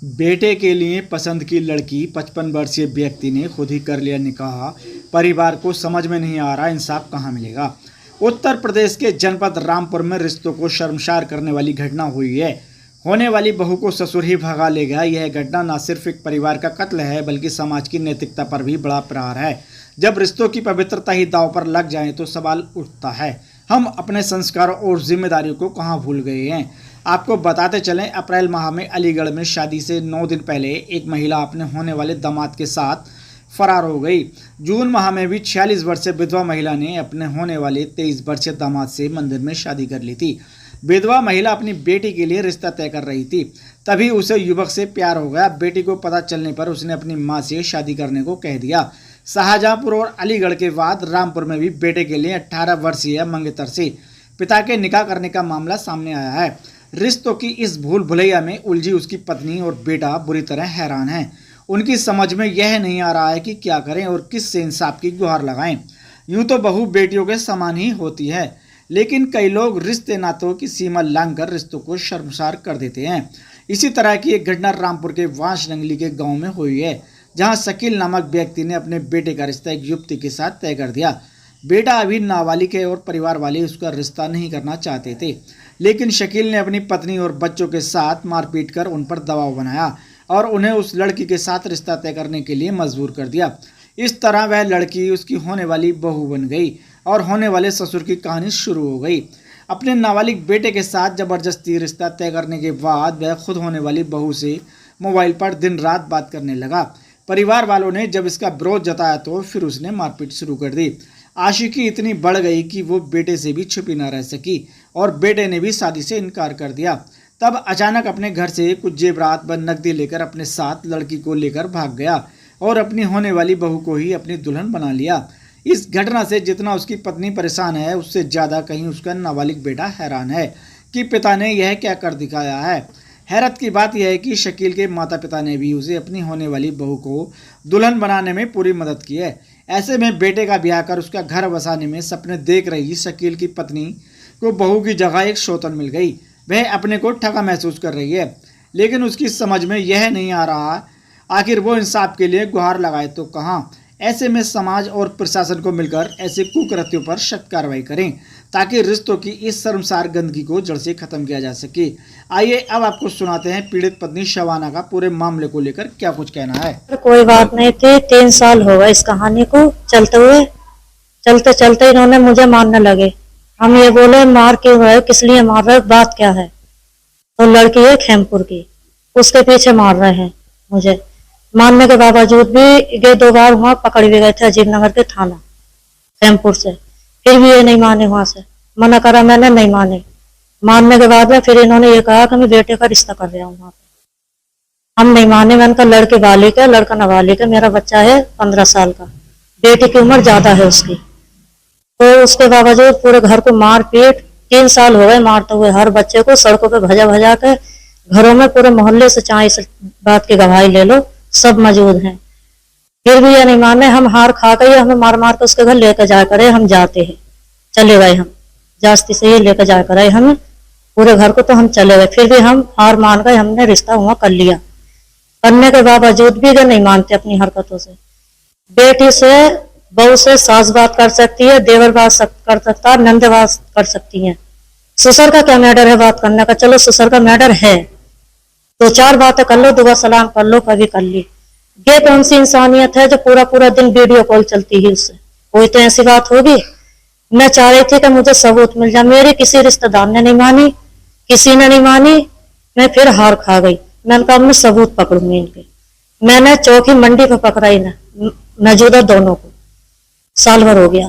बेटे के लिए पसंद की लड़की 55 वर्षीय व्यक्ति ने खुद ही कर लिया निकाह। परिवार को समझ में नहीं आ रहा इंसाफ कहां मिलेगा। उत्तर प्रदेश के जनपद रामपुर में रिश्तों को शर्मसार करने वाली घटना हुई है। होने वाली बहू को ससुर ही भगा ले गया। यह घटना न सिर्फ एक परिवार का कत्ल है बल्कि समाज की नैतिकता पर भी बड़ा प्रहार है। जब रिश्तों की पवित्रता ही दांव पर लग जाए तो सवाल उठता है, हम अपने संस्कारों और जिम्मेदारियों को कहां भूल गए हैं। आपको बताते चलें, अप्रैल माह में अलीगढ़ में शादी से 9 दिन पहले एक महिला अपने होने वाले दामाद के साथ फरार हो गई। जून माह में भी 46 वर्षीय विधवा महिला ने अपने होने वाले 23 वर्षीय दामाद से मंदिर में शादी कर ली थी। विधवा महिला अपनी बेटी के लिए रिश्ता तय कर रही थी, तभी उसे युवक से प्यार हो गया। बेटी को पता चलने पर उसने अपनी मां से शादी करने को कह दिया। शाहजहांपुर और अलीगढ़ के बाद रामपुर में भी बेटे के लिए 18 वर्षीय मंगेतर से पिता के निकाह करने का मामला सामने आया है। रिश्तों की इस भूल भुलैया में उलझी उसकी पत्नी और बेटा बुरी तरह हैरान हैं। उनकी समझ में यह नहीं आ रहा है कि क्या करें और किससे इंसाफ की गुहार लगाएं। यूं तो बहू बेटियों के समान ही होती है, लेकिन कई लोग रिश्ते नातों की सीमा लांघकर रिश्तों को शर्मसार कर देते हैं। इसी तरह की एक घटना रामपुर के वांशनंगली के गांव में हुई है, जहां शकील नामक व्यक्ति ने अपने बेटे का रिश्ता एक युवती के साथ तय कर दिया। बेटा अभी नाबालिग है और परिवार वाले उसका रिश्ता नहीं करना चाहते थे, लेकिन शकील ने अपनी पत्नी और बच्चों के साथ मारपीट कर उन पर दबाव बनाया और उन्हें उस लड़की के साथ रिश्ता तय करने के लिए मजबूर कर दिया। इस तरह वह लड़की उसकी होने वाली बहू बन गई और होने वाले ससुर की कहानी शुरू हो गई। अपने नाबालिग बेटे के साथ जबरदस्ती रिश्ता तय करने के बाद वह खुद होने वाली बहू से मोबाइल पर दिन रात बात करने लगा। परिवार वालों ने जब इसका विरोध जताया तो फिर उसने मारपीट शुरू कर दी। आशिकी इतनी बढ़ गई कि वो बेटे से भी छुपी न रह सकी और बेटे ने भी शादी से इनकार कर दिया। तब अचानक अपने घर से कुछ जेवरात व नकदी लेकर अपने साथ लड़की को लेकर भाग गया और अपनी होने वाली बहू को ही अपनी दुल्हन बना लिया। इस घटना से जितना उसकी पत्नी परेशान है, उससे ज़्यादा कहीं उसका नाबालिग बेटा हैरान है कि पिता ने यह क्या कर दिखाया है। हैरत की बात यह है कि शकील के माता पिता ने भी उसे अपनी होने वाली बहू को दुल्हन बनाने में पूरी मदद की है। ऐसे में बेटे का ब्याह कर उसका घर बसाने में सपने देख रही शकील की पत्नी को बहू की जगह एक शौतन मिल गई। वह अपने को ठगा महसूस कर रही है, लेकिन उसकी समझ में यह नहीं आ रहा आखिर वो इंसाफ के लिए गुहार लगाए तो कहाँ। ऐसे में समाज और प्रशासन को मिलकर ऐसे कुकृत्यों पर सख्त कार्रवाई करें ताकि रिश्तों की इस शर्मसार गंदगी को जड़ से खत्म किया जा सके। आइए अब आपको सुनाते हैं पीड़ित पत्नी शबाना का पूरे मामले को लेकर क्या कुछ कहना है। कोई बात नहीं थी, 3 साल हो गए इस कहानी को चलते हुए। चलते चलते इन्होंने मुझे मारने लगे। हम ये बोले मार क्यों रहे, किस लिए मार रहे, बात क्या है। तो लड़की है खेमपुर की, उसके पीछे मार रहे हैं मुझे। मारने के बावजूद भी ये 2 बार वहाँ पकड़ भी गए थे अजीत नगर के थाना खेमपुर से, फिर भी ये नहीं माने। वहां से मना करा मैंने, नहीं माने। मानने के बाद में फिर इन्होंने ये कहा कि मैं बेटे का रिश्ता कर रहा हूँ वहां पे। हम नहीं माने। मैंने कहा लड़के बालिग है, लड़का नाबालिग है, मेरा बच्चा है 15 साल का, बेटी की उम्र ज्यादा है उसकी। तो उसके बावजूद पूरे घर को मार पीट, 3 साल हो गए मारते हुए हर बच्चे को सड़कों पे भजा भजा के। घरों में पूरे मोहल्ले से चाहे इस बात की गवाही ले लो, सब मौजूद हैं। फिर भी ये नहीं माने। हम हार खा गए, हमें मार मार के उसके घर लेकर जाया करे। हम जाते हैं, चले गए, हम जास्ती से ये लेकर जाया करे हमें पूरे घर को, तो हम चले गए। फिर भी हम हार मान गए, हमने रिश्ता वहां कर लिया। करने के बावजूद भी ये नहीं मानते अपनी हरकतों से। बेटी से बहू से सास बात कर सकती है, देवर बात कर सकता है, नंद बात कर सकती है। ससुर का क्या मैटर है बात करने का। चलो ससुर का मैटर है, 2-4 बातें कर लो, दुआ सलाम कर लो, कभी कर ली। ये कौन सी इंसानियत है जो पूरा पूरा दिन वीडियो कॉल चलती है उससे। कोई तो ऐसी बात होगी। मैं चाह रही थी कि मुझे सबूत मिल जाए। मेरे किसी रिश्तेदार ने नहीं मानी, किसी ने नहीं मानी। मैं फिर हार खा गई। मैंने कहा मैं सबूत पकड़ूंगी इनके। मैंने चौकी मंडी पे पकड़ा ही ना, मौजूदा दोनों को। साल भर हो गया।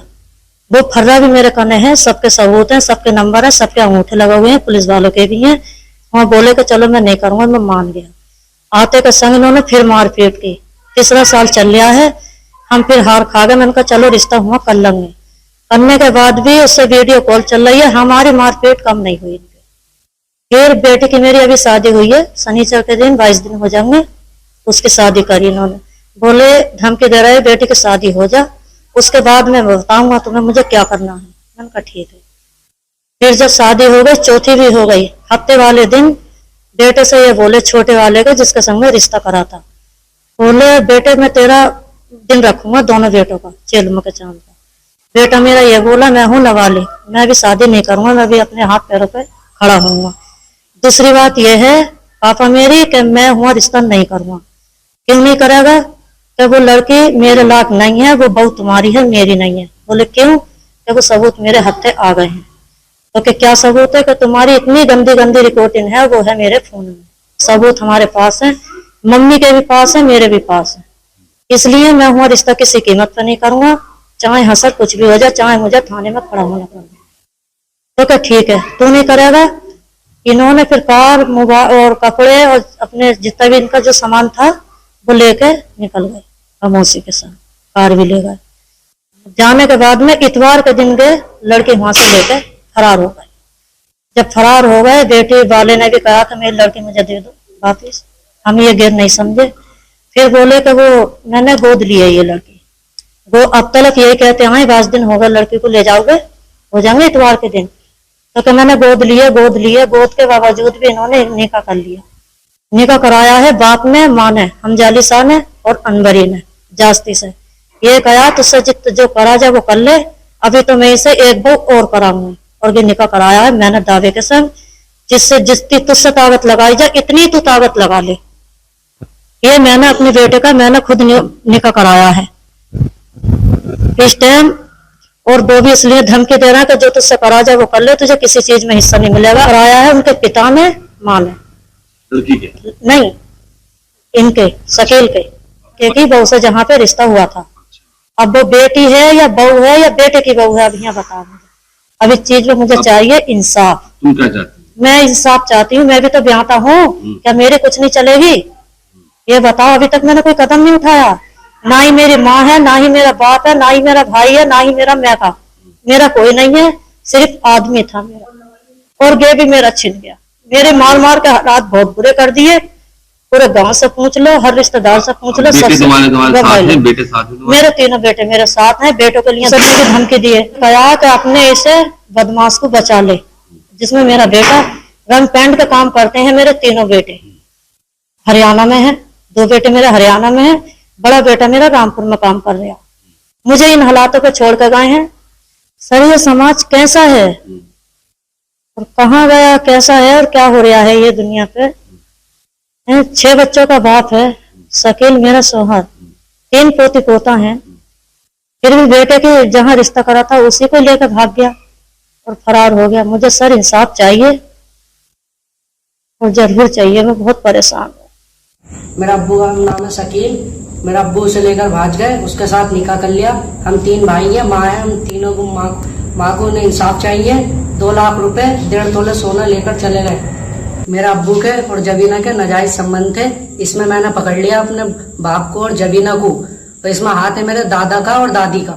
वो फर्रा भी मेरे कने हैं, सबके सबूत हैं, सबके नंबर है, सबके अंगूठे लगे हुए हैं, पुलिस वालों के भी हैं। वहां बोले कि चलो मैं नहीं करूंगा, मैं मान गया। आते के संग इन्होंने फिर मारपीट की। 3रा साल चल रहा है, हम फिर हार खा गए। मैंने कहा चलो रिश्ता हुआ कर लेंगे। करने के बाद भी उससे वीडियो कॉल चल रही है। हमारी मारपीट कम नहीं हुई। फिर बेटी की मेरी अभी शादी हुई है, शनिचर के दिन 22 दिन हो जाएंगे, उसकी शादी करी इन्होंने। बोले धमकी दे रहे बेटी की शादी हो जा, उसके बाद मैं बताऊंगा तुम्हें मुझे क्या करना है। मैंने कहा ठीक है। फिर जब शादी हो गई, चौथी भी हो गई, हफ्ते वाले दिन बेटे से ये बोले, छोटे वाले के जिसके संग में रिश्ता करा था, बोले बेटे मैं तेरा दिन रखूंगा दोनों बेटों का चेलम के चांद का। बेटा मेरा ये बोला, मैं हूं नवाली, मैं भी शादी नहीं करूंगा, मैं भी अपने हाथ पैरों पे खड़ा होऊंगा। दूसरी बात यह है पापा मेरी कि मैं हुआ रिश्ता नहीं करूंगा। क्यों नहीं करेगा? कि वो लड़की मेरे लायक नहीं है, वो बहू तुम्हारी है, मेरी नहीं है। बोले क्यों? कि वो सबूत मेरे हत्थे आ गए हैं। तो कि क्या सबूत है? कि तुम्हारी इतनी गंदी गंदी रिकॉर्डिंग है, वो है मेरे फोन में। सबूत हमारे पास है, मम्मी के भी पास है, मेरे भी पास है। इसलिए मैं हुआ रिश्ता किसी कीमत पर नहीं करूंगा, चाहे हसर कुछ भी हो जाए, चाहे मुझे थाने में खड़ा होना पड़े। तो क्या ठीक है, तू नहीं करेगा? इन्होंने फिर कार, मोबाइल और कपड़े और अपने जितना भी इनका जो सामान था वो लेके निकल गए खामोशी के साथ, कार भी ले गए। जाने के बाद में इतवार के दिन गए, लड़के वहां से लेके फरार हो गए। जब फरार हो गए, बेटे वाले ने भी कहा कि मेरी लड़की मुझे दे दो वापिस, हम ये गिर नहीं समझे। फिर बोले कि वो मैंने गोद ली है ये लड़की, वो अब तक यही कहते हैं 22 दिन हो गए लड़की को ले जाओगे, हो जाएंगे इतवार के दिन। तो कि मैंने गोद लिए, गोद के बावजूद भी इन्होंने निकाह कर लिया। निकाह कराया है बाप ने, माँ ने, हमजाली शाह ने और अनवरी ने जास्ती से। ये कहा तुझसे जो करा जाए वो कर ले, अभी तो मैं इसे एक बहू और कराऊंगा। और ये निकाह कराया है मैंने दावे के संग, जितनी तुझसे ताकत लगाई जाए इतनी तू ताकत लगा ले। ये मैंने अपने बेटे का मैंने खुद निकाह कराया है इस टाइम। और वो भी इसलिए धमकी दे रहा है कि जो तुझसे करा जाए वो कर ले, तुझे किसी चीज में हिस्सा नहीं मिलेगा। कराया है उनके पिता ने, माँ ने, लड़की के नहीं इनके शकील के, क्योंकि बहू से जहाँ पे रिश्ता हुआ था। अब वो बेटी है या बहू है या बेटे की बहू है, अब यहाँ बताओ मुझे। अब इस चीज में मुझे चाहिए इंसाफ। तुम क्या चाहती? मैं इंसाफ चाहती हूँ, मैं भी तो ब्याहता हूँ, क्या मेरी कुछ नहीं चलेगी? ये बताओ, अभी तक मैंने कोई कदम नहीं उठाया। ना ही मेरी माँ है, ना ही मेरा बाप है, ना ही मेरा भाई है, ना ही मेरा मैका, मेरा कोई नहीं है, सिर्फ आदमी था मेरा। और ये भी मेरा छिन गया। मेरे मार मार के हालात बहुत बुरे कर दिए। पूरे गांव से पूछ लो, हर रिश्तेदार से पूछ लो, सबसे बेटे साथ में मेरे तीनों बेटे मेरे साथ हैं। बेटों के लिए सबने भी धमकी दिए, कहा कि अपने इसे बदमाश को बचा ले, जिसमें मेरा बेटा रंग पैंट का काम करते हैं। मेरे तीनों बेटे हरियाणा में है, 2 बेटे मेरे हरियाणा में है, बड़ा बेटा मेरा रामपुर में काम कर रहा। मुझे इन हालातों पे छोड़ कर गए हैं। सर ये समाज कैसा है और कहाँ गया, कैसा है और क्या हो रहा है ये दुनिया पे। 6 बच्चों का बाप है, शकील मेरा सोहर, 3 पोती पोता है। फिर भी बेटे के जहाँ रिश्ता करा था उसी को लेकर भाग गया और फरार हो गया। मुझे सर इंसाफ चाहिए और जरूर चाहिए, मैं बहुत परेशान हूँ। मेरा अब्बू का नाम है शकील, मेरा अब्बू उसे लेकर भाग गए, उसके साथ निकाह कर लिया। हम 3 भाई हैं, माँ है, हम तीनों को माँ को उन्हें इंसाफ चाहिए। 2 लाख रुपए 1.5 तोले सोना लेकर चले गए। मेरा अब्बू के और जबीना के नाजायज संबंध थे, इसमें मैंने पकड़ लिया अपने बाप को और जबीना को, तो इसमें हाथ है मेरे दादा का और दादी का।